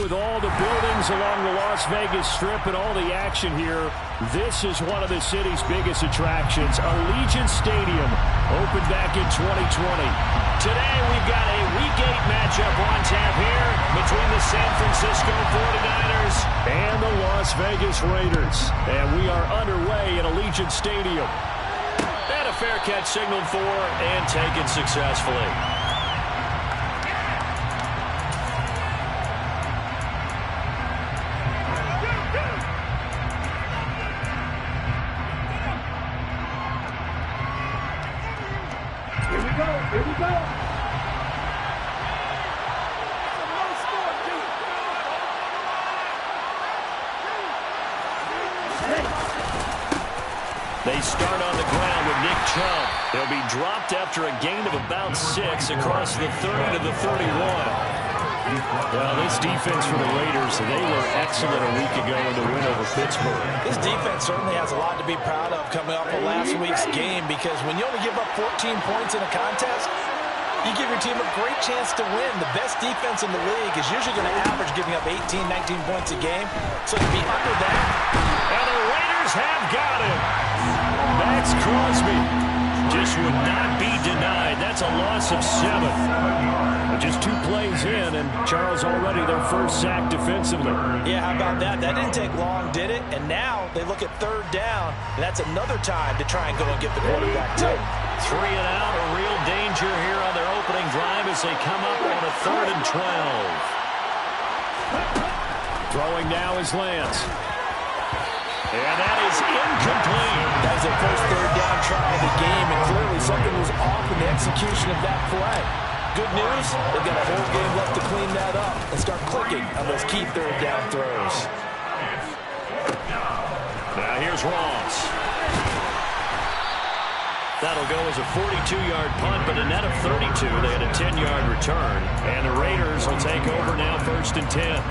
with all the buildings along the Las Vegas Strip and all the action here, this is one of the city's biggest attractions. Allegiant Stadium opened back in 2020. Today we've got a Week 8 matchup on tap here between the San Francisco 49ers and the Las Vegas Raiders. And we are underway at Allegiant Stadium. And a fair catch signaled for and taken successfully. Here we go. They start on the ground with Nick Chubb. They'll be dropped after a gain of about 6 across the 30 to the 31. Well, this defense for the Raiders, they were excellent a week ago in the win over Pittsburgh. This defense certainly has a lot to be proud of coming off of last week's game, because when you only give up 14 points in a contest, you give your team a great chance to win. The best defense in the league is usually going to average giving up 18, 19 points a game. So to be under that. And the Raiders have got him. Max Crosby just would not be denied. That's a loss of 7. Just 2 plays in, and Charles already their first sack defensively. Yeah, how about that? That didn't take long, did it? And now they look at 3rd down, and that's another time to try and go and get the quarterback too. 3 and out, a real danger here on their opening drive as they come up on a 3rd and 12. Throwing now is Lance. And that is incomplete. That was their first 3rd down try of the game, and clearly something was off in the execution of that play. Good news, they've got a whole game left to clean that up and start clicking on those key 3rd down throws. Now here's Ross. That'll go as a 42-yard punt, but a net of 32. They had a 10-yard return. And the Raiders will take over now 1st and 10.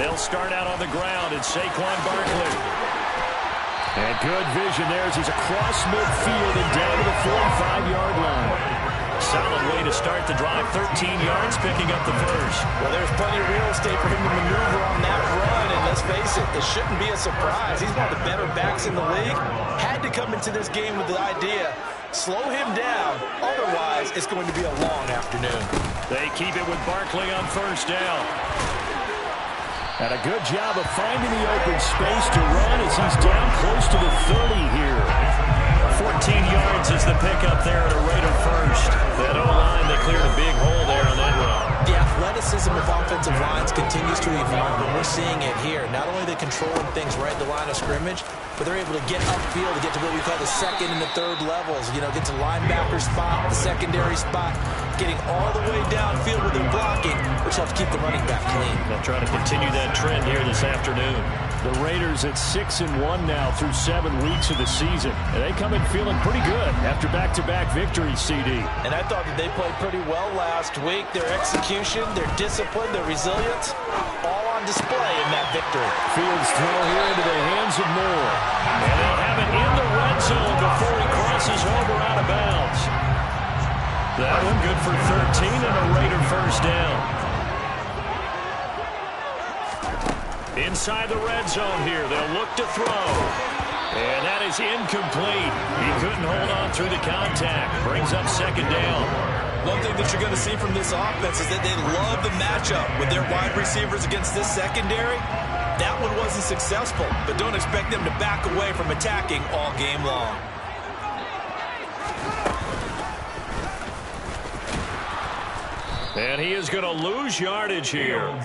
They'll start out on the ground, and Saquon Barkley. And good vision there as he's across midfield and down to the 45-yard line. Solid way to start the drive, 13 yards, picking up the first. Well, there's plenty of real estate for him to maneuver on that run, and let's face it, it shouldn't be a surprise. He's one of the better backs in the league. Had to come into this game with the idea, slow him down, otherwise it's going to be a long afternoon. They keep it with Barkley on 1st down. And a good job of finding the open space to run as he's down close to the 30 here. 14 yards is the pickup there at a Raider first. That O-line, they cleared a big hole there on that run. The athleticism of offensive lines continues to evolve, and we're seeing it here. Not only are they controlling things right at the line of scrimmage, but they're able to get upfield to get to what we call the 2nd and the 3rd levels. You know, get to linebacker spot, the secondary spot, getting all the way downfield with their blocking, which helps keep the running back clean. They'll try to continue that trend here this afternoon. The Raiders at 6-1 now through 7 weeks of the season. And they come in feeling pretty good after back-to-back victories, CD. And I thought that they played pretty well last week. Their execution, their discipline, their resilience, all on display in that victory. Fields throw here into the hands of Moore. And they'll have it in the red zone before he crosses over out of bounds. That one good for 13 and a Raider first down. Inside the red zone here, they'll look to throw. And that is incomplete. He couldn't hold on through the contact. Brings up 2nd down. One thing that you're going to see from this offense is that they love the matchup with their wide receivers against this secondary. That one wasn't successful, but don't expect them to back away from attacking all game long. And he is going to lose yardage here.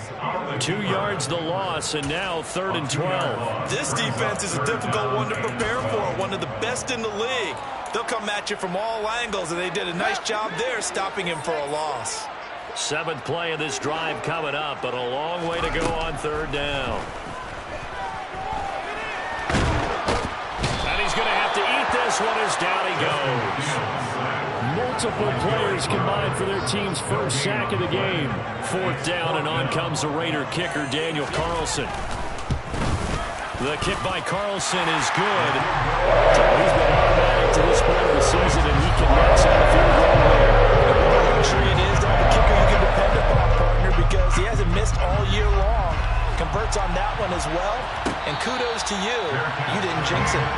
2 yards the loss, and now 3rd and 12. This defense is a difficult one to prepare for, one of the best in the league. They'll come at you from all angles, and they did a nice job there stopping him for a loss. 7th play of this drive coming up, but a long way to go on 3rd down. And he's going to have to eat this one as down he goes. Multiple players combined for their team's first sack of the game. 4th down, and on comes the Raider kicker, Daniel Carlson. The kick by Carlson is good. So he's been automatic to this point of the season, and he can knock out a field goal there. What a luxury it is to have a kicker you can depend upon, partner, because he hasn't missed all year long. Converts on that one as well, and kudos to you. You didn't jinx it.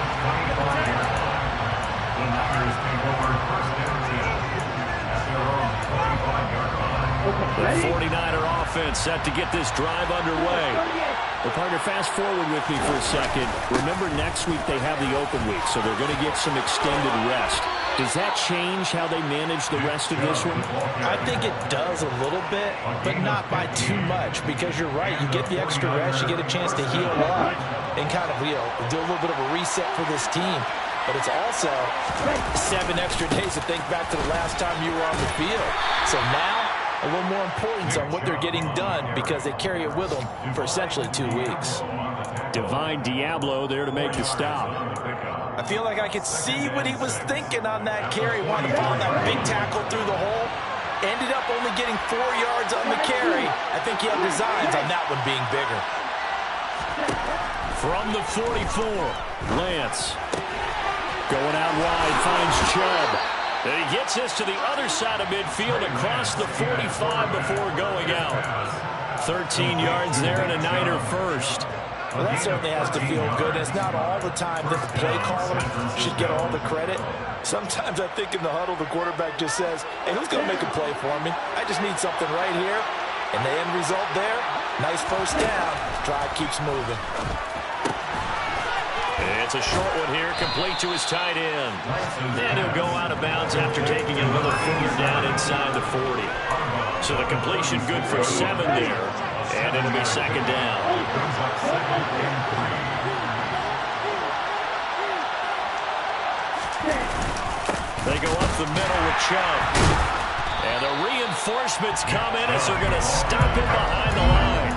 The 49er offense set to get this drive underway. Well, partner, fast forward with me for a second. Remember, next week they have the open week, so they're going to get some extended rest. Does that change how they manage the rest of this one? I think it does a little bit, but not by too much, because you're right. You get the extra rest, you get a chance to heal up and kind of, do a little bit of a reset for this team. But it's also 7 extra days to think back to the last time you were on the field. So now, a little more importance on what they're getting done, because they carry it with them for essentially 2 weeks. Divine Diablo there to make the stop. I feel like I could see what he was thinking on that carry. Wanted to find that big tackle through the hole. Ended up only getting 4 yards on the carry. I think he had designs on that one being bigger. From the 44, Lance. Going out wide, finds Chubb. and he gets this to the other side of midfield across the 45 before going out. 13 yards there and a Niner first. Well, that certainly has to feel good. It's not all the time that the play caller should get all the credit. Sometimes I think in the huddle, the quarterback just says, hey, who's going to make a play for me? I just need something right here. And the end result there, nice first down. Drive keeps moving. It's a short one here, complete to his tight end. Then he'll go out of bounds after taking another further down inside the 40. So the completion good for 7 there. And it'll be second down. They go up the middle with Chubb. And the reinforcements come in as they're going to stop him behind the line.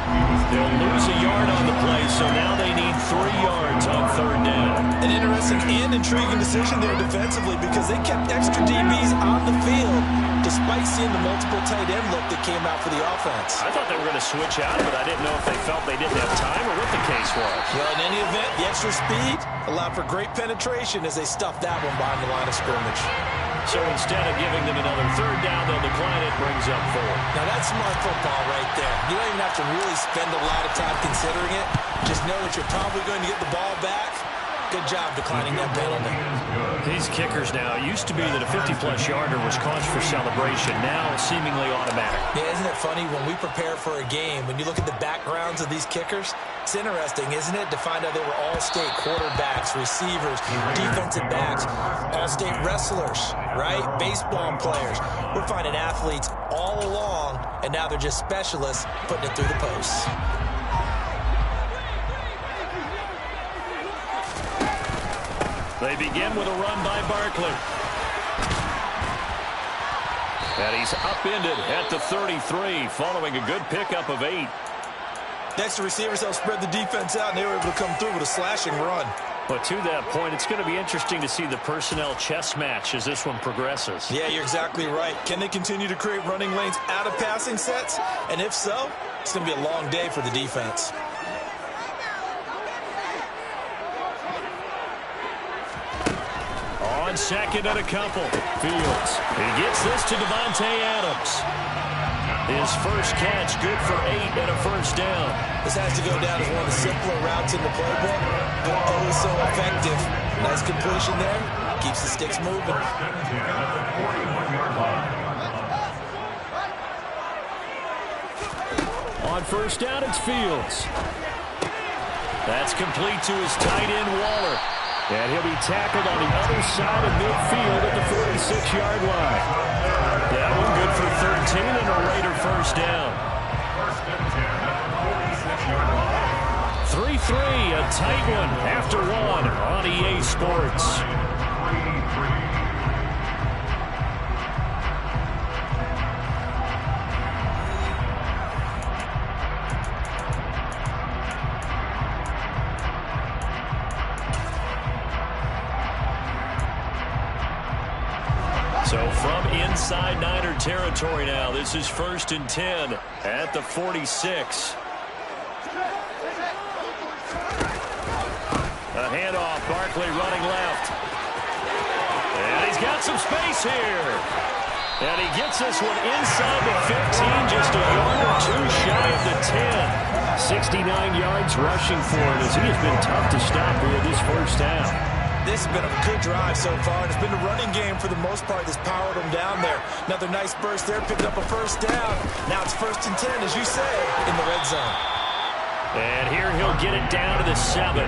They'll lose a yard on the play, so now they need 3 yards on third down. An interesting and intriguing decision there defensively because they kept extra DBs on the field despite seeing the multiple tight end look that came out for the offense. I thought they were going to switch out, but I didn't know if they felt they didn't have time or what the case was. Well, in any event, the extra speed allowed for great penetration as they stuffed that one behind the line of scrimmage. So instead of giving them another third down, they'll decline it, brings up 4. Now that's smart football right there. You don't even have to really spend a lot of time considering it. Just know that you're probably going to get the ball back. Good job declining that penalty. These kickers now, it used to be that a 50-plus yarder was cause for celebration. Now seemingly automatic. Yeah, isn't it funny when we prepare for a game, when you look at the backgrounds of these kickers, it's interesting, isn't it, to find out they were all-state quarterbacks, receivers, defensive backs, all-state wrestlers, right? Baseball players. We're finding athletes all along, and now they're just specialists putting it through the posts. They begin with a run by Barkley. And he's upended at the 33, following a good pickup of 8. Next to receivers, they'll spread the defense out, and they were able to come through with a slashing run. But to that point, it's going to be interesting to see the personnel chess match as this one progresses. Yeah, you're exactly right. Can they continue to create running lanes out of passing sets? And if so, it's going to be a long day for the defense. On second and a couple, Fields. He gets this to Davante Adams. His first catch, good for 8 and a first down. This has to go down as one of the simpler routes in the playbook, but oh so effective. Nice completion there. Keeps the sticks moving. On first down, it's Fields. That's complete to his tight end, Waller. And he'll be tackled on the other side of midfield at the 46-yard line. That one good for 13 and a Raider first down. 3-3, a tight one after 1 on EA Sports. So from inside Niner territory now, this is 1st and 10 at the 46. A handoff, Barkley running left. And he's got some space here. And he gets this one inside the 15, just a yard or two shy of the 10. 69 yards rushing for him as he has been tough to stop here this first half. This has been a good drive so far, and it's been the running game for the most part that's powered them down there. Another nice burst there, picked up a first down. Now it's 1st and 10, as you said, in the red zone. And here he'll get it down to the 7.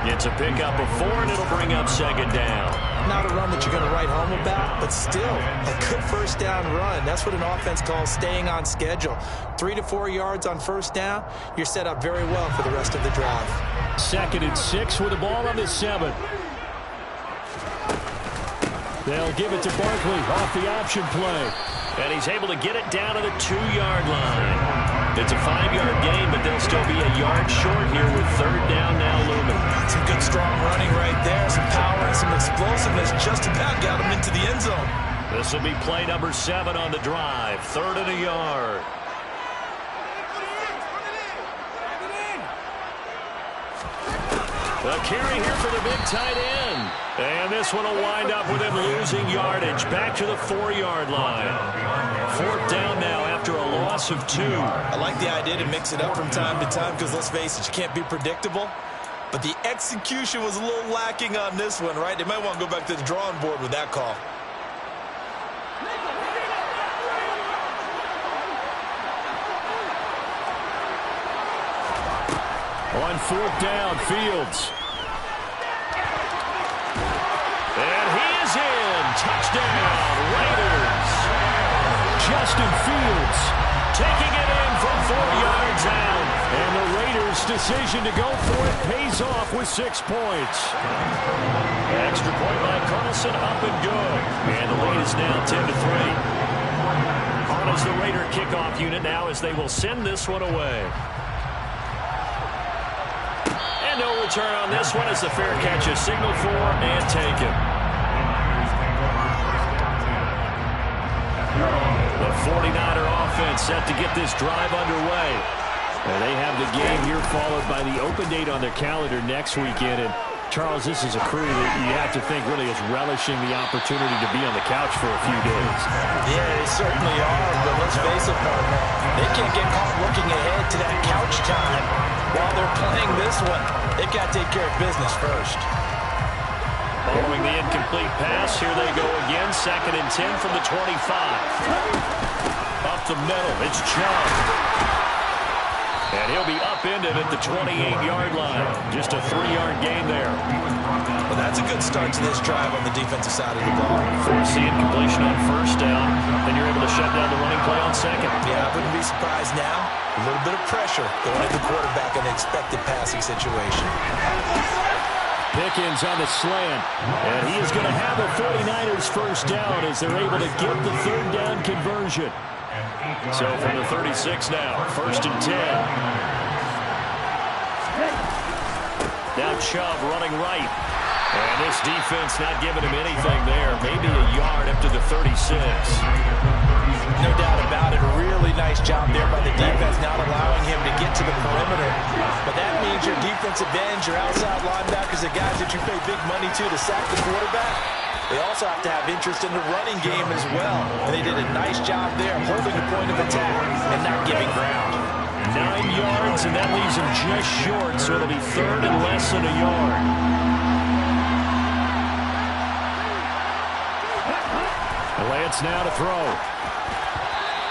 Gets a pickup of 4, and it'll bring up 2nd down. Not a run that you're going to write home about, but still a good first down run. That's what an offense calls staying on schedule. 3 to 4 yards on first down, you're set up very well for the rest of the drive. 2nd and 6 with the ball on the 7. They'll give it to Barkley off the option play. And he's able to get it down to the 2-yard line. It's a 5-yard gain, but they'll still be a yard short here with 3rd down now looming. Some good strong running right there. Some power and some explosiveness just about got him into the end zone. This will be play number 7 on the drive. 3rd and a yard. The carry here for the big tight end. And this one will wind up with him losing yardage. Back to the 4-yard line. 4th down now after a loss of 2. I like the idea to mix it up from time to time because, let's face it, you can't be predictable. But the execution was a little lacking on this one, right? They might want to go back to the drawing board with that call. On 4th down, Fields. And he is in. Touchdown, Raiders. Justin Fields taking it in from 4 yards out. And the Raiders' decision to go for it pays off with 6 points. Extra point by Carlson, up and good. And the lead is now 10-3. On is the Raider kickoff unit now as they will send this one away. And no return on this one as the fair catch is signaled for and taken. The 49er offense set to get this drive underway. And they have the game here followed by the open date on their calendar next weekend. And Charles, this is a crew that you have to think really is relishing the opportunity to be on the couch for a few days. Yeah, they certainly are, but let's face it, partner. They can't get caught looking ahead to that couch time while they're playing this one. They've got to take care of business first. Following the incomplete pass, here they go again. 2nd and 10 from the 25. Up the middle, it's Chubb. And he'll be upended at the 28-yard line. Just a 3-yard gain there. Well, that's a good start to this drive on the defensive side of the ball. Force the incompletion on 1st down, then you're able to shut down the running play on 2nd. Yeah, I wouldn't be surprised now. A little bit of pressure going at the quarterback in the expected passing situation. Pickens on the slant. And he is going to have the 49ers first down as they're able to get the 3rd down conversion. So from the 36 now, 1st and 10. Now Chubb running right. And this defense not giving him anything there. Maybe a yard up to the 36. No doubt about it. A really nice job there by the defense, not allowing him to get to the perimeter. But that means your defensive ends, your outside linebackers, the guys that you pay big money to sack the quarterback, they also have to have interest in the running game as well. And they did a nice job there holding the point of attack and not giving ground. 9 yards, and that leaves him just short, so it'll be 3rd and less than a yard. Lance now to throw.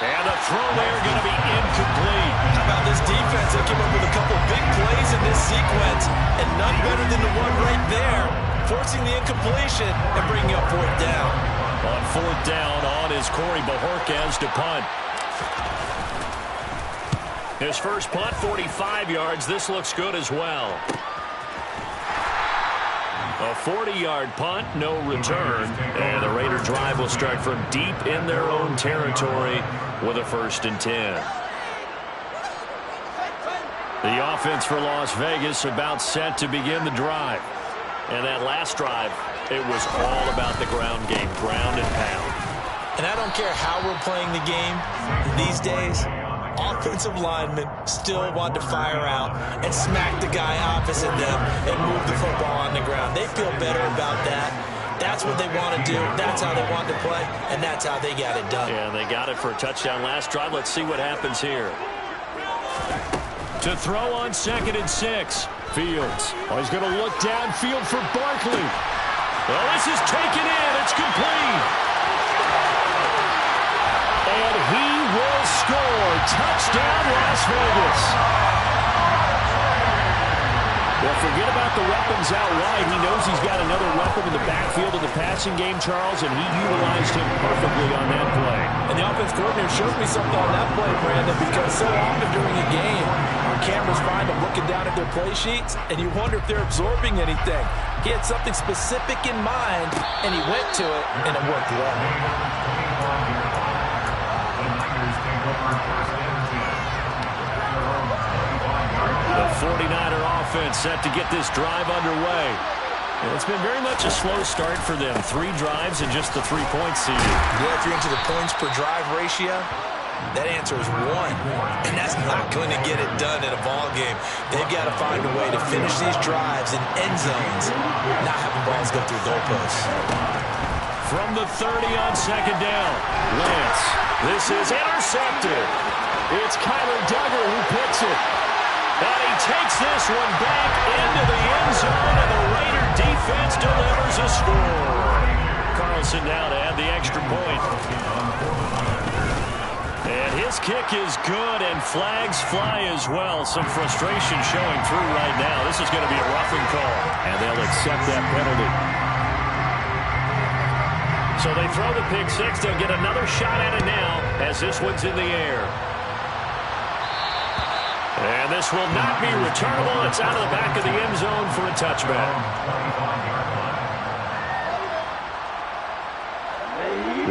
And the throw there going to be incomplete. How about this defense? They came up with a couple big plays in this sequence, and none better than the one right there, forcing the incompletion and bringing up 4th down. On 4th down, on is Corey Bojorquez to punt. His first punt, 45 yards. This looks good as well. A 40-yard punt, no return. And the Raider drive will start from deep in their own territory with a 1st and 10. The offense for Las Vegas about set to begin the drive. And that last drive It was all about the ground game, ground and pound. And I don't care how we're playing the game these days, offensive linemen still want to fire out and smack the guy opposite them and move the football on the ground. They feel better about that. That's what they want to do. That's how they want to play, and that's how they got it done. Yeah, they got it for a touchdown last drive. Let's see what happens here. To throw on 2nd and 6. Fields. Oh, he's going to look downfield for Barkley. Well, this is taken in. It's complete. And he will score. Touchdown, Las Vegas. Well, forget about the weapons out wide. He knows he's got another weapon in the backfield of the passing game, Charles, and he utilized him perfectly on that play. And the offense coordinator showed me something on that play, Brandon, because so often during a game, our cameras find them looking down at their play sheets, and you wonder if they're absorbing anything. He had something specific in mind, and he went to it, and it worked well. The 49er offense set to get this drive underway. And it's been very much a slow start for them. 3 drives and just the 3 points seeded. Yeah, if you're into the points per drive ratio, that answer is 1. And that's not going to get it done in a ball game. They've got to find a way to finish these drives in end zones, not having balls go through goalposts. From the 30 on 2nd down. Lance. This is intercepted. It's Kyler Duggar who picks it. And he takes this one back into the end zone, and the Raider defense delivers a score. Carlson now to add the extra point. And his kick is good, and flags fly as well. Some frustration showing through right now. This is going to be a roughing call. And they'll accept that penalty. So they throw the pick 6. They'll get another shot at it now as this one's in the air. And this will not be returnable. It's out of the back of the end zone for a touchback.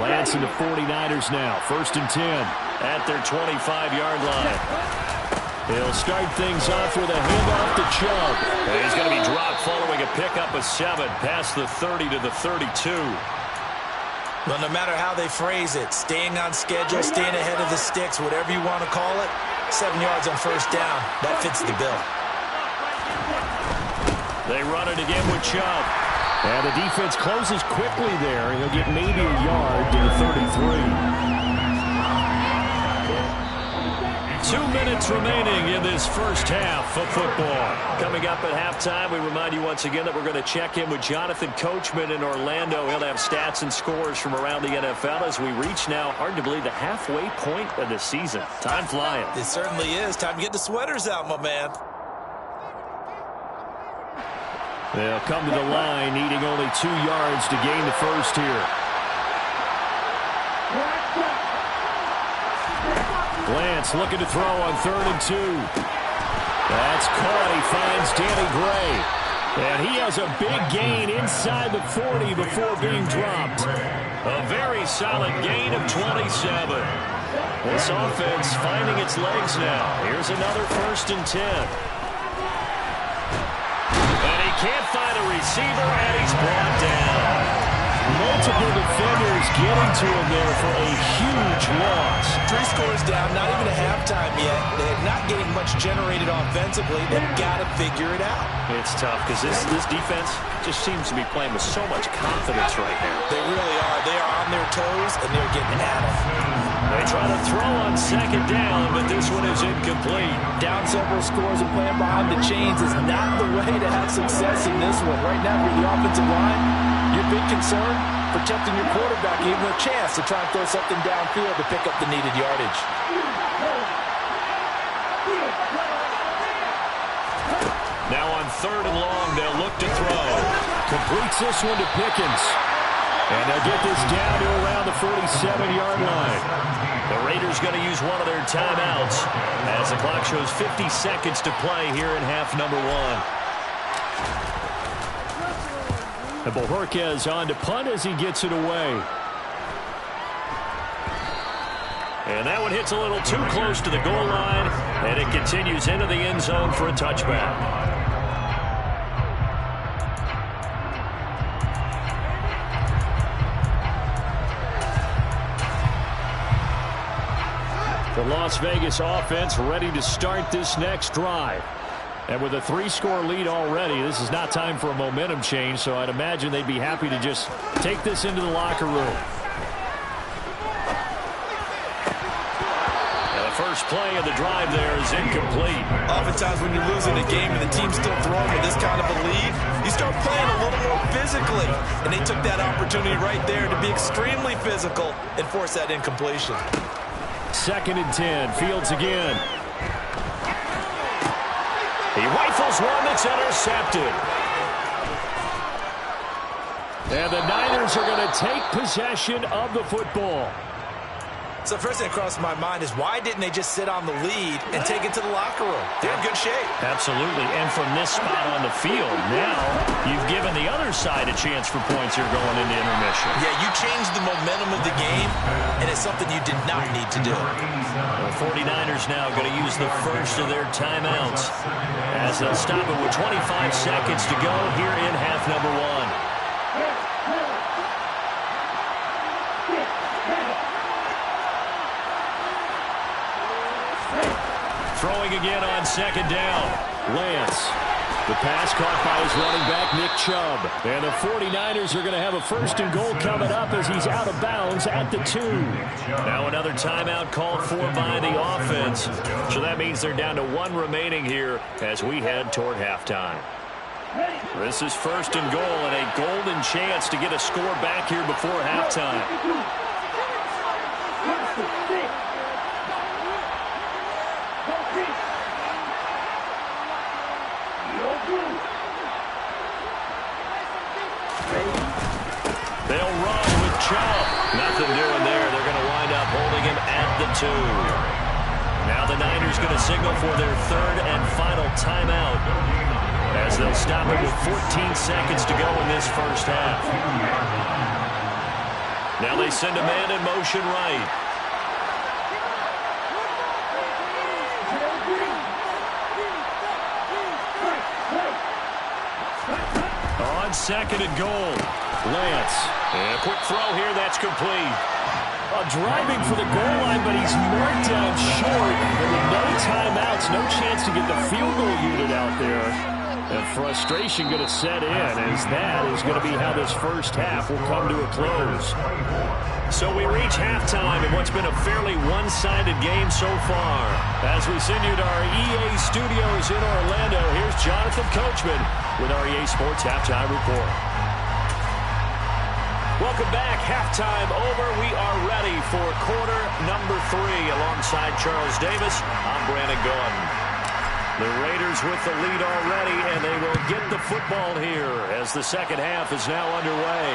Lance and the 49ers now. 1st and 10. At their 25-yard line. He'll start things off with a handoff to Chubb. And he's going to be dropped following a pickup of 7 past the 30 to the 32. Well, no matter how they phrase it, staying on schedule, staying ahead of the sticks, whatever you want to call it, 7 yards on 1st down. That fits the bill. They run it again with Chubb. And the defense closes quickly there. He'll get maybe a yard to the 33. 2 minutes remaining in this first half of football. Coming up at halftime, we remind you once again that we're going to check in with Jonathan Coachman in Orlando. He'll have stats and scores from around the NFL as we reach now, hard to believe, the halfway point of the season. Time flying. It certainly is. Time to get the sweaters out, my man. They'll come to the line, needing only 2 yards to gain the first here. Lance looking to throw on 3rd and 2. That's caught. He finds Danny Gray. And he has a big gain inside the 40 before being dropped. A very solid gain of 27. This offense finding its legs now. Here's another 1st and 10. And he can't find a receiver, and he's brought down. Multiple defenders getting to him there for a huge loss. 3 scores down, not even a halftime yet. They have not getting much generated offensively. They've got to figure it out. It's tough because this defense just seems to be playing with so much confidence right now. They really are. They are on their toes, and they're getting at it. They try to throw on 2nd down, but this one is incomplete. Down several scores and playing behind the chains is not the way to have success in this one. Right now, for the offensive line, your big concern, protecting your quarterback, giving him a chance to try and throw something downfield to pick up the needed yardage. Now on 3rd and long, they'll look to throw. Completes this one to Pickens. And they'll get this down to around the 47-yard line. The Raiders going to use one of their timeouts as the clock shows 50 seconds to play here in half number 1. And Bojorquez on to punt as he gets it away. And that one hits a little too close to the goal line, and it continues into the end zone for a touchback. The Las Vegas offense ready to start this next drive. And with a 3-score lead already, this is not time for a momentum change, so I'd imagine they'd be happy to just take this into the locker room. And the first play of the drive there is incomplete. Oftentimes when you're losing a game and the team's still throwing with this kind of a lead, you start playing a little more physically. And they took that opportunity right there to be extremely physical and force that incompletion. 2nd and 10. Fields again. He rifles one that's intercepted. And the Niners are going to take possession of the football. So first thing that crossed my mind is why didn't they just sit on the lead and take it to the locker room? They're in good shape. Absolutely. And from this spot on the field, now you've given the other side a chance for points here going into intermission. Yeah, you changed the momentum of the game, and it's something you did not need to do. The 49ers now going to use the first of their timeouts as they'll stop it with 25 seconds to go here in half number 1. Throwing again on 2nd down. Lance. The pass caught by his running back, Nick Chubb. And the 49ers are going to have a 1st and goal coming up as he's out of bounds at the 2. Now another timeout called for by the offense. So that means they're down to 1 remaining here as we head toward halftime. This is 1st and goal and a golden chance to get a score back here before halftime. They'll run with Chubb. Nothing doing there. They're going to wind up holding him at the 2. Now the Niners going to signal for their 3rd and final timeout as they'll stop it with 14 seconds to go in this first half. Now they send a man in motion right. On 2nd and goal. Lance. And a quick throw here, that's complete. Driving for the goal line, but he's marked down short. And with no timeouts, no chance to get the field goal unit out there. And frustration going to set in as that is going to be how this first half will come to a close. So we reach halftime in what's been a fairly one-sided game so far. As we send you to our EA studios in Orlando, here's Jonathan Coachman with our EA Sports Halftime Report. Welcome back. Halftime over. We are ready for quarter number 3. Alongside Charles Davis, I'm Brandon Gaudin. The Raiders with the lead already, and they will get the football here as the second half is now underway.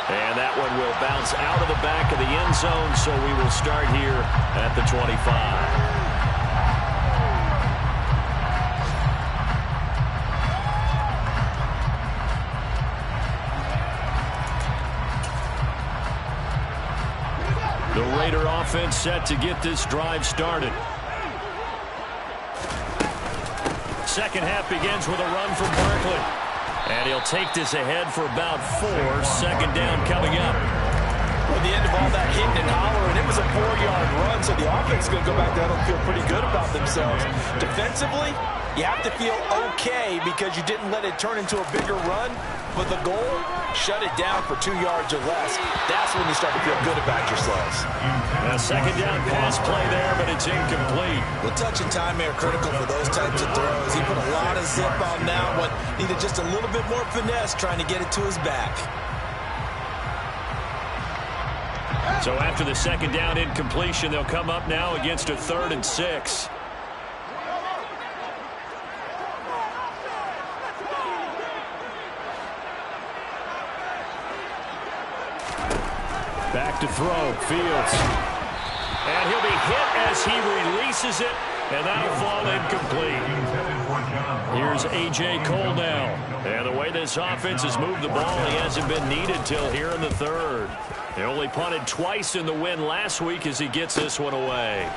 And that one will bounce out of the back of the end zone, so we will start here at the 25. The Raider offense set to get this drive started. Second half begins with a run from Barkley. And he'll take this ahead for about 4. 2nd down coming up. At the end of all that hitting and hollering, it was a 4-yard run, so the offense is going to go back there and feel pretty good about themselves. Defensively, you have to feel okay because you didn't let it turn into a bigger run. But the goal, shut it down for 2 yards or less. That's when you start to feel good about yourselves. A 2nd down pass play there, but it's incomplete. The touch and time are critical for those types of throws. He put a lot of zip on that one. Needed just a little bit more finesse trying to get it to his back. So after the 2nd down incompletion, they'll come up now against a 3rd and 6. Back to throw. Fields. And he'll be hit as he releases it, and that'll fall incomplete. Here's A.J. Cole now. And the way this offense has moved the ball, he hasn't been needed till here in the 3rd. They only punted twice in the win last week as he gets this one away.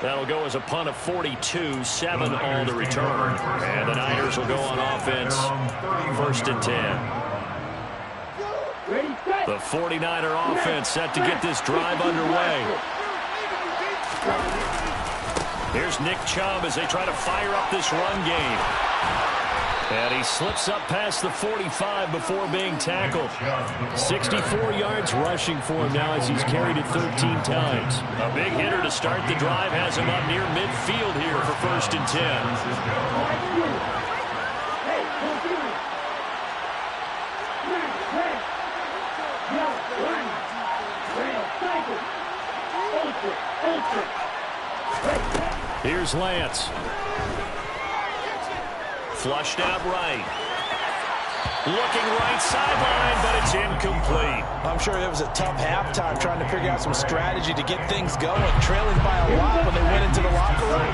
That'll go as a punt of 42, 7 all to return. And the Niners will go on offense, 1st and 10. The 49er offense set to get this drive underway. Here's Nick Chubb as they try to fire up this run game. And he slips up past the 45 before being tackled. 64 yards rushing for him now as he's carried it 13 times. A big hitter to start the drive has him up near midfield here for 1st and 10. Here's Lance. Flushed out right. Looking right sideline, but it's incomplete. I'm sure it was a tough halftime trying to figure out some strategy to get things going. Trailing by a lot when they went into the locker room.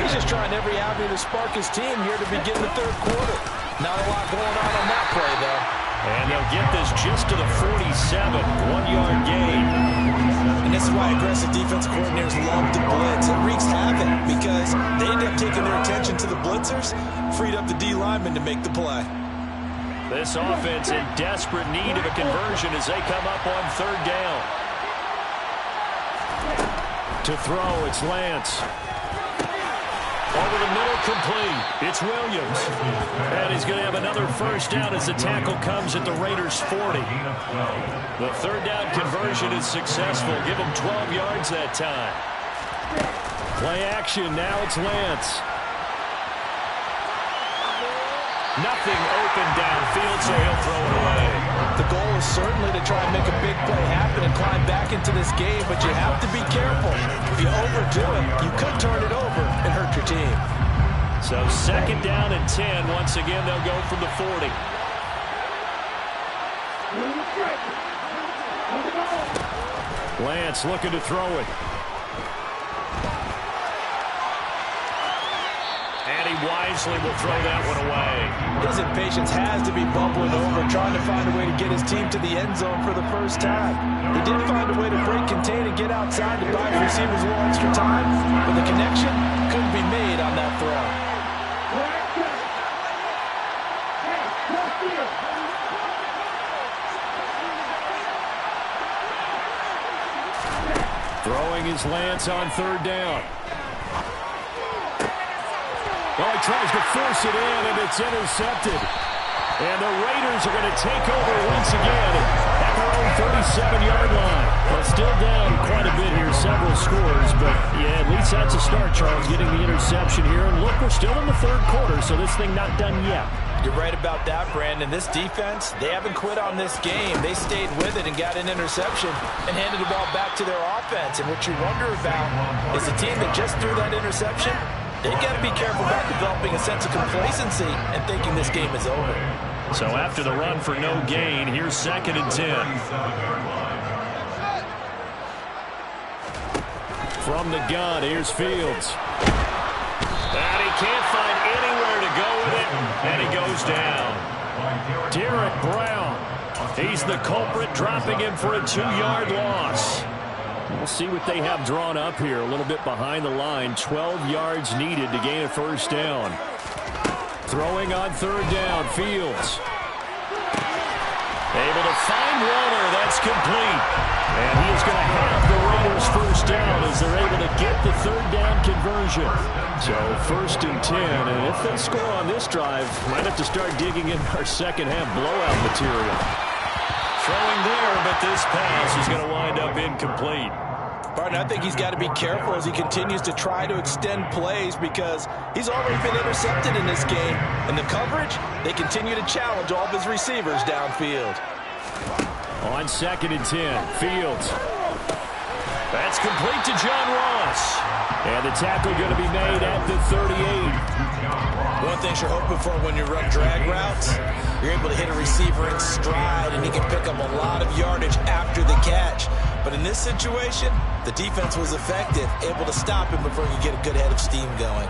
He's just trying every avenue to spark his team here to begin the 3rd quarter. Not a lot going on that play, though. And they'll get this just to the 47, 1-yard gain. And this is why aggressive defensive coordinators love to blitz. It wreaks havoc because they end up taking their attention to the blitzers, freed up the D linemen to make the play. This offense in desperate need of a conversion as they come up on 3rd down. To throw, it's Lance. Over the middle, complete. It's Williams. And he's going to have another 1st down as the tackle comes at the Raiders' 40. The 3rd down conversion is successful. Give him 12 yards that time. Play action. Now it's Lance. Nothing open downfield, so he'll throw it away. The goal is certainly to try and make a big play happen and climb back into this game, but you have to be careful. If you overdo it, you could turn it over and hurt your team. So 2nd down and 10. Once again, they'll go from the 40. Lance looking to throw it. And he wisely will throw that one away. His impatience has to be bubbling over, trying to find a way to get his team to the end zone for the 1st time. He did find a way to break, contain, and get outside to buy his receivers a little extra time, but the connection couldn't be made on that throw. Throwing his Lance on 3rd down. Well, he tries to force it in, and it's intercepted. And the Raiders are going to take over once again at their own 37-yard line. Well, still down quite a bit here, several scores, but yeah, at least that's a start, Charles, getting the interception here. And look, we're still in the 3rd quarter, so this thing not done yet. You're right about that, Brandon. This defense, they haven't quit on this game. They stayed with it and got an interception and handed the ball back to their offense. And what you wonder about is the team that just threw that interception, they've got to be careful about developing a sense of complacency and thinking this game is over. So after the run for no gain, here's 2nd and 10. From the gun, here's Fields. And he can't find anywhere to go with it, and he goes down. Derek Brown, he's the culprit, dropping him for a 2-yard loss. We'll see what they have drawn up here. A little bit behind the line. 12 yards needed to gain a 1st down. Throwing on 3rd down, Fields. Able to find Waller. That's complete. And he is going to have the Raiders' 1st down as they're able to get the 3rd down conversion. So 1st and 10. And if they score on this drive, might have to start digging in our second half blowout material. Throwing there, but this pass is going to wind up incomplete. Barton, I think he's got to be careful as he continues to try to extend plays because he's already been intercepted in this game. And the coverage, they continue to challenge all of his receivers downfield. On 2nd and 10, Fields. That's complete to John Ross. And the tackle going to be made at the 38. One thing you're hoping for when you run drag routes, you're able to hit a receiver in stride, and he can pick up a lot of yardage after the catch. But in this situation, the defense was effective, able to stop him before he could get a good head of steam going.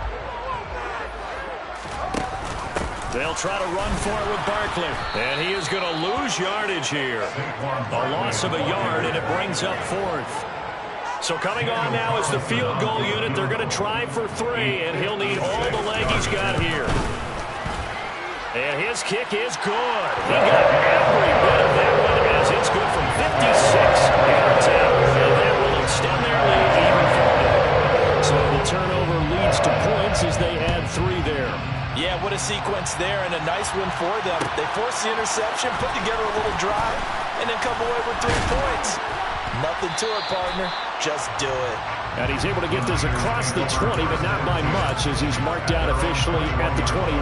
They'll try to run for it with Barkley. And he is going to lose yardage here. A loss of a yard, and it brings up 4th. So coming on now is the field goal unit. They're going to try for 3, and he'll need all the leg he's got here. And his kick is good. He got every bit of that one sequence there and a nice win for them. They forced the interception, put together a little drive, and then come away with 3 points. Nothing to it, partner. Just do it. And he's able to get this across the 20, but not by much as he's marked out officially at the 21.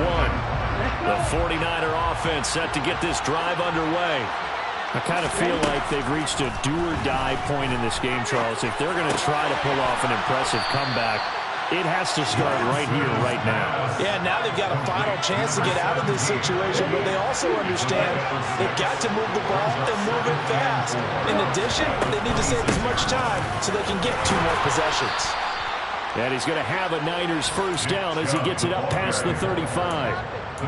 The 49er offense set to get this drive underway. I kind of feel like they've reached a do-or-die point in this game, Charles. If they're going to try to pull off an impressive comeback, it has to start right here, right now. Yeah, now they've got a final chance to get out of this situation, but they also understand they've got to move the ball and move it fast. In addition, they need to save as much time so they can get 2 more possessions. And he's going to have a Niners first down as he gets it up past the 35.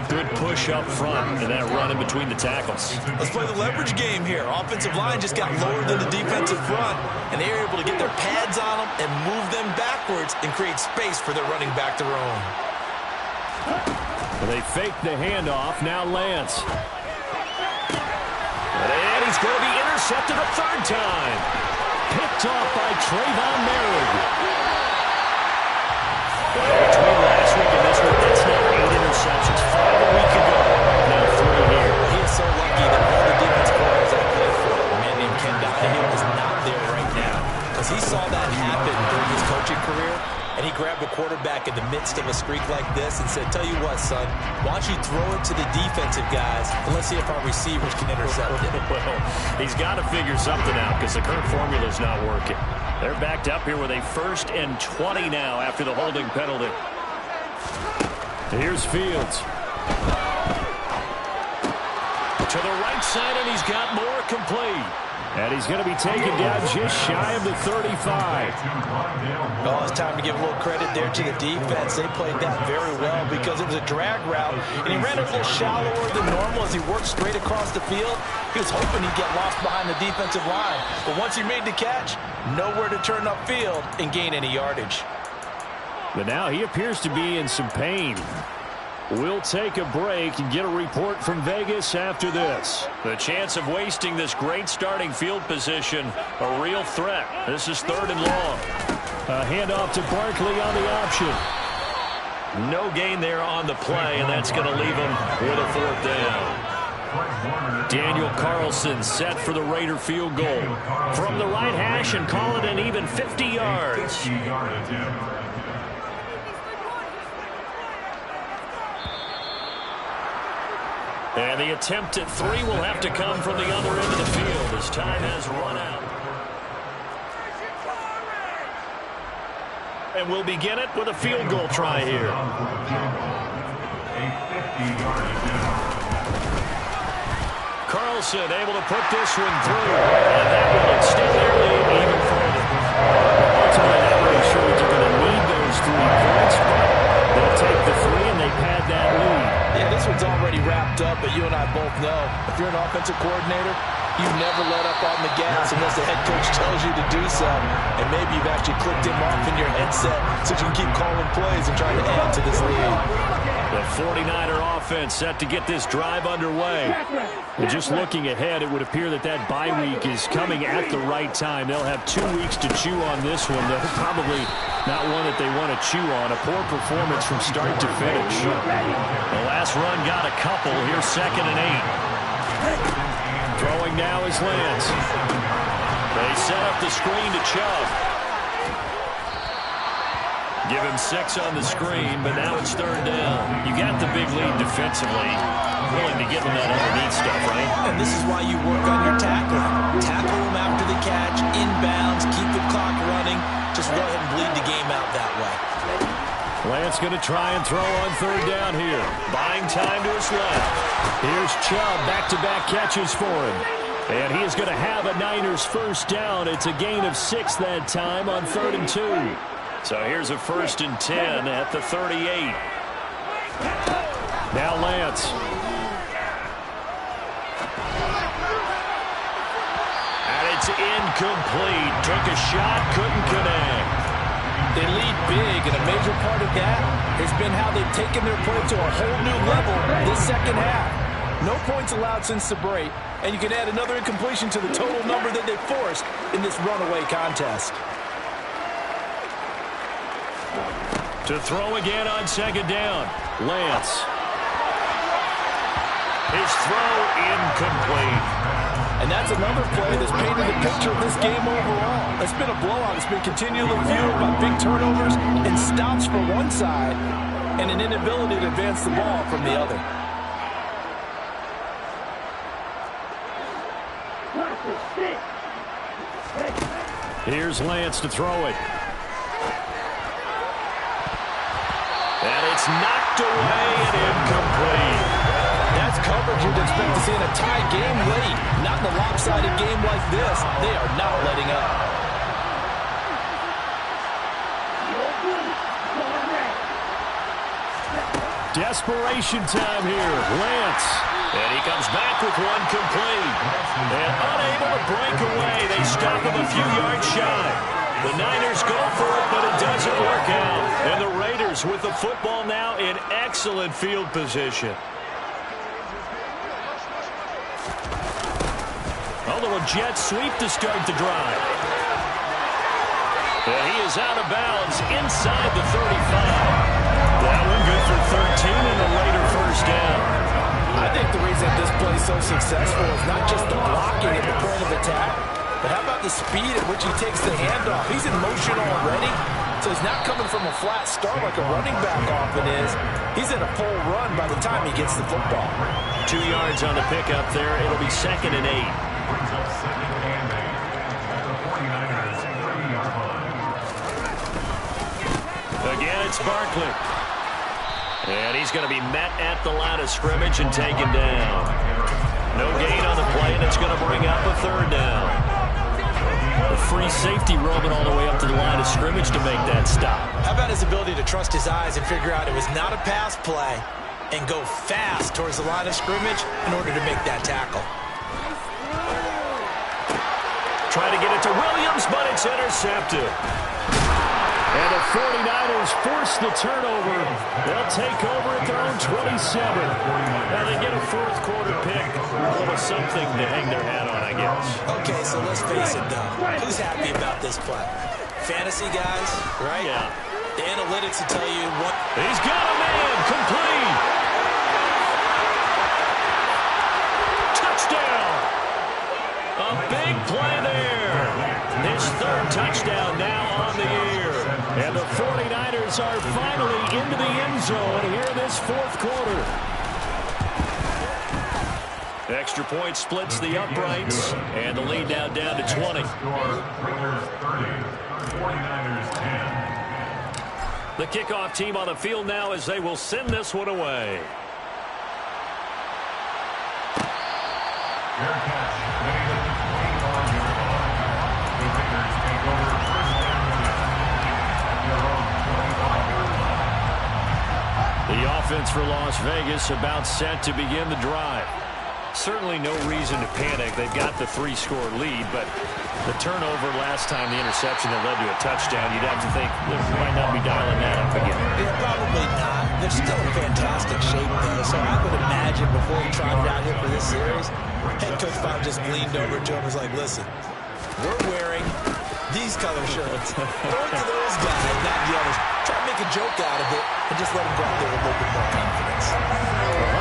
Good push up front and that run in between the tackles. Let's play the leverage game here. Offensive line just got lower than the defensive front, and they were able to get their pads on them and move them backwards and create space for their running back to roam. They fake the handoff. Now Lance. And he's going to be intercepted a 3rd time. Picked off by Trayvon Merrick. Between last week and this week, that's now 8 interceptions. 5 a week ago. Now 3 here. He is so lucky that all the defense players that played for him, a man named Ken Donahue, is not there right now. Because he saw that happen during his coaching career, and he grabbed the quarterback in the midst of a streak like this and said, tell you what, son, why don't you throw it to the defensive guys, and let's see if our receivers can intercept it. Well, he's got to figure something out because the current formula's not working. They're backed up here with a 1st and 20 now after the holding penalty. Here's Fields. To the right side, and he's got more complete. And he's going to be taken down just shy of the 35. Oh, it's time to give a little credit there to the defense. They played that very well because it was a drag route, and he ran a little shallower than normal as he worked straight across the field. He was hoping he'd get lost behind the defensive line. But once he made the catch, nowhere to turn upfield and gain any yardage. But now he appears to be in some pain. We'll take a break and get a report from Vegas after this. The chance of wasting this great starting field position, a real threat. This is 3rd and long. A handoff to Barkley on the option. No gain there on the play, and that's going to leave him with a 4th down. Daniel Carlson set for the Raider field goal. From the right hash and call it an even 50 yards. And the attempt at 3 will have to come from the other end of the field as time has run out. And we'll begin it with a field goal try here. Carlson able to put this one through. And that will extend their lead even further. Ultimately, not really sure that you're going to need those 3 points, but they'll take the 3 and they pad that lead. Yeah, this one's already wrapped up, but you and I both know if you're an offensive coordinator, you never let up on the gas unless the head coach tells you to do so. And maybe you've actually clicked him off in your headset so you can keep calling plays and trying to add to this lead. The 49er offense set to get this drive underway. And just looking ahead, it would appear that that bye week is coming at the right time. They'll have 2 weeks to chew on this one. They're probably not one that they want to chew on. A poor performance from start to finish. The last run got a couple. Here's 2nd and 8. Throwing now is Lance. They set up the screen to Chubb. Give him 6 on the screen, but now it's 3rd down. You got the big lead defensively. Willing to give him that underneath stuff, right? And this is why you work on your tackling. Tackle him after the catch, inbounds, keep the clock running. Just go ahead and bleed the game out that way. Lance going to try and throw on 3rd down here. Buying time to his left. Here's Chubb, back-to-back catches for him. And he is going to have a Niners first down. It's a gain of 6 that time on 3rd and 2. So here's a 1st and 10 at the 38. Now Lance. And it's incomplete. Took a shot, couldn't connect. They lead big, and a major part of that has been how they've taken their play to a whole new level this second half. No points allowed since the break, and you can add another incompletion to the total number that they forced in this runaway contest. To throw again on 2nd down. Lance. His throw incomplete. And that's another play that's painted the picture of this game overall. It's been a blowout. It's been continually fueled by big turnovers and stops for one side and an inability to advance the ball from the other. Here's Lance to throw it. And it's knocked away and incomplete. That's coverage you'd expect to see in a tie game late. Not in a lopsided game like this. They are not letting up. Desperation time here. Lance. And he comes back with one complete. And unable to break away. They stop him a few yards shy. The Niners go for it, but it doesn't work out. And the Raiders with the football now in excellent field position. A little jet sweep to start the drive. And he is out of bounds inside the 35. That one good for 13 and a later first down. I think the reason this play is so successful is not just the blocking at the point of attack, but how about the speed at which he takes the handoff? He's in motion already, so he's not coming from a flat start like a running back often is. He's in a pull run by the time he gets the football. 2 yards on the pickup there. It'll be 2nd and 8. Again, it's Barkley. And he's going to be met at the line of scrimmage and taken down. No gain on the play, and it's going to bring up a 3rd down. A free safety roaming all the way up to the line of scrimmage to make that stop. How about his ability to trust his eyes and figure out it was not a pass play and go fast towards the line of scrimmage in order to make that tackle. Trying to get it to Williams, but it's intercepted. And the 49ers force the turnover. They'll take over at their own 27. Now they get a 4th quarter pick. A little something to hang their hat on, I guess. Okay, so let's face it, though. Who's happy about this play? Fantasy guys, right? Yeah. The analytics will tell you what. He's got a man. Complete. Touchdown. A big play there. His 3rd touchdown now on the year. And the 49ers are finally into the end zone here in this 4th quarter. Extra point splits the uprights, and the lead now down to 20. The kickoff team on the field now as they will send this one away. The offense for Las Vegas about set to begin the drive. Certainly no reason to panic. They've got the 3-score lead, but the turnover last time, the interception that led to a touchdown, you'd have to think they might not be dialing that up again. Yeah, probably not. They're still in fantastic shape, though, so I would imagine before he trotted out here for this series, head coach Bob just leaned over to him and was like, listen, we're wearing these color shirts. Go to those guys, not the others. Try to make a joke out of it and just let him go out there with a little bit more confidence.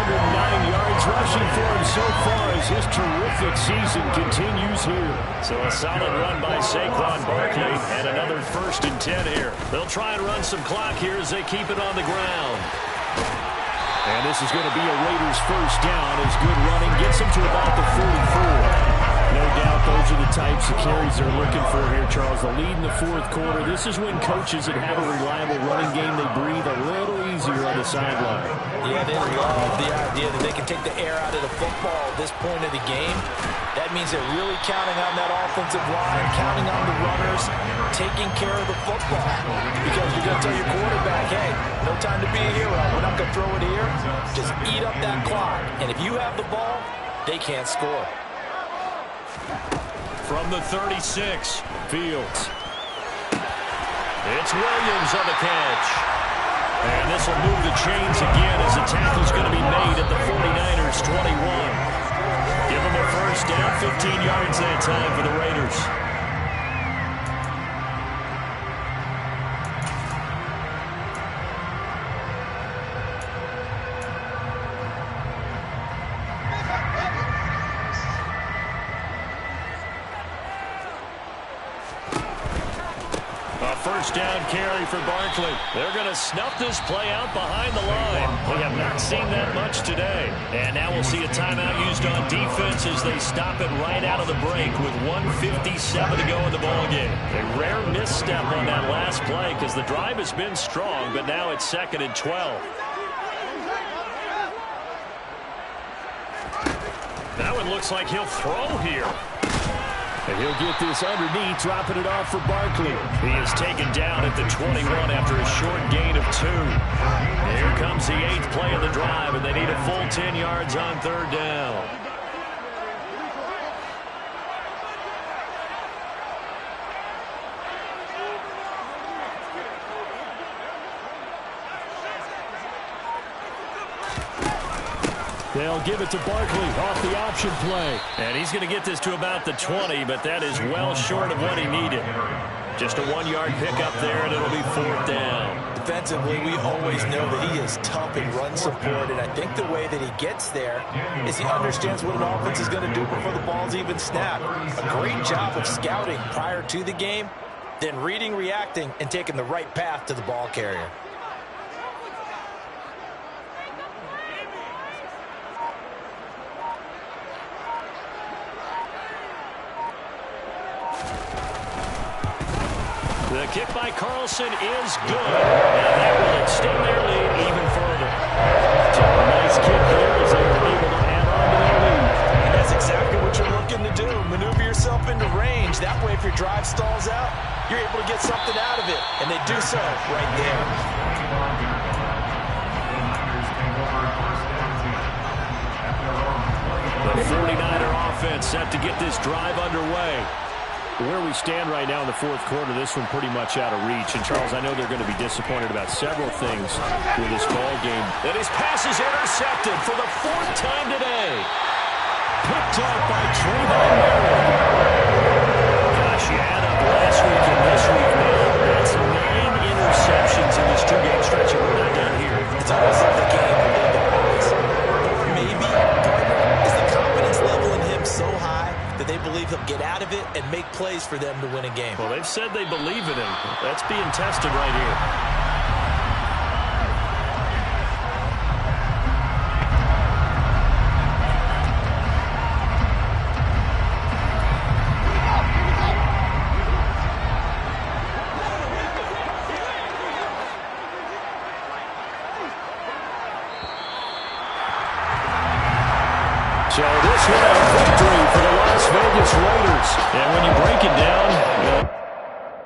109 yards rushing for him so far as his terrific season continues here. So a solid run by Saquon Barkley and another 1st and 10 here. They'll try and run some clock here as they keep it on the ground. And this is going to be a Raiders 1st down as good running gets them to about the 44. No doubt those are the types of carries they're looking for here, Charles. The lead in the 4th quarter. This is when coaches that have a reliable running game, they breathe a little easier on the sideline. Yeah, they love the idea that they can take the air out of the football at this point of the game. That means they're really counting on that offensive line, counting on the runners, taking care of the football. Because you're going to tell your quarterback, hey, no time to be a hero. We're not going to throw it here. Just eat up that clock. And if you have the ball, they can't score. From the 36, Fields. It's Williams on the catch. And this will move the chains again as the tackle's going to be made at the 49ers 21. Give them a 1st down, 15 yards that time for the Raiders. first down carry for Barkley. They're going to snuff this play out behind the line. We have not seen that much today. And now we'll see a timeout used on defense as they stop it right out of the break with 1:57 to go in the ballgame. A rare misstep on that last play because the drive has been strong, but now it's 2nd and 12. That one looks like he'll throw here. And he'll get this underneath, dropping it off for Barkley. He is taken down at the 21 after a short gain of 2. Here comes the 8th play of the drive, and they need a full 10 yards on 3rd down. They'll give it to Barkley off the option play. And he's going to get this to about the 20, but that is well short of what he needed. Just a 1-yard pickup there, and it'll be 4th down. Defensively, we always know that he is tough in run support, and I think the way that he gets there is he understands what an offense is going to do before the ball's even snapped. A great job of scouting prior to the game, then reading, reacting, and taking the right path to the ball carrier. The kick by Carlson is good, and that will extend their lead even further. So a nice kick there as they were able to add on to their lead. And that's exactly what you're looking to do. Maneuver yourself into range. That way, if your drive stalls out, you're able to get something out of it. And they do so right there. The 49er offense set to get this drive underway. Where we stand right now in the 4th quarter, this one pretty much out of reach. And, Charles, I know they're going to be disappointed about several things with this ball game. And his pass is intercepted for the 4th time today. Picked up by Trayvon Merritt. Gosh, you add up last week and this week now. That's 9 interceptions in this 2-game stretch, and we're not done here. It's almost like the game in their eyes. Maybe, Gardner, is the confidence level in him so high that they believe he'll get out of it and make plays for them to win a game. Well, they've said they believe in him. That's being tested right here. So this one a victory for the Las Vegas Raiders. And when you break it down,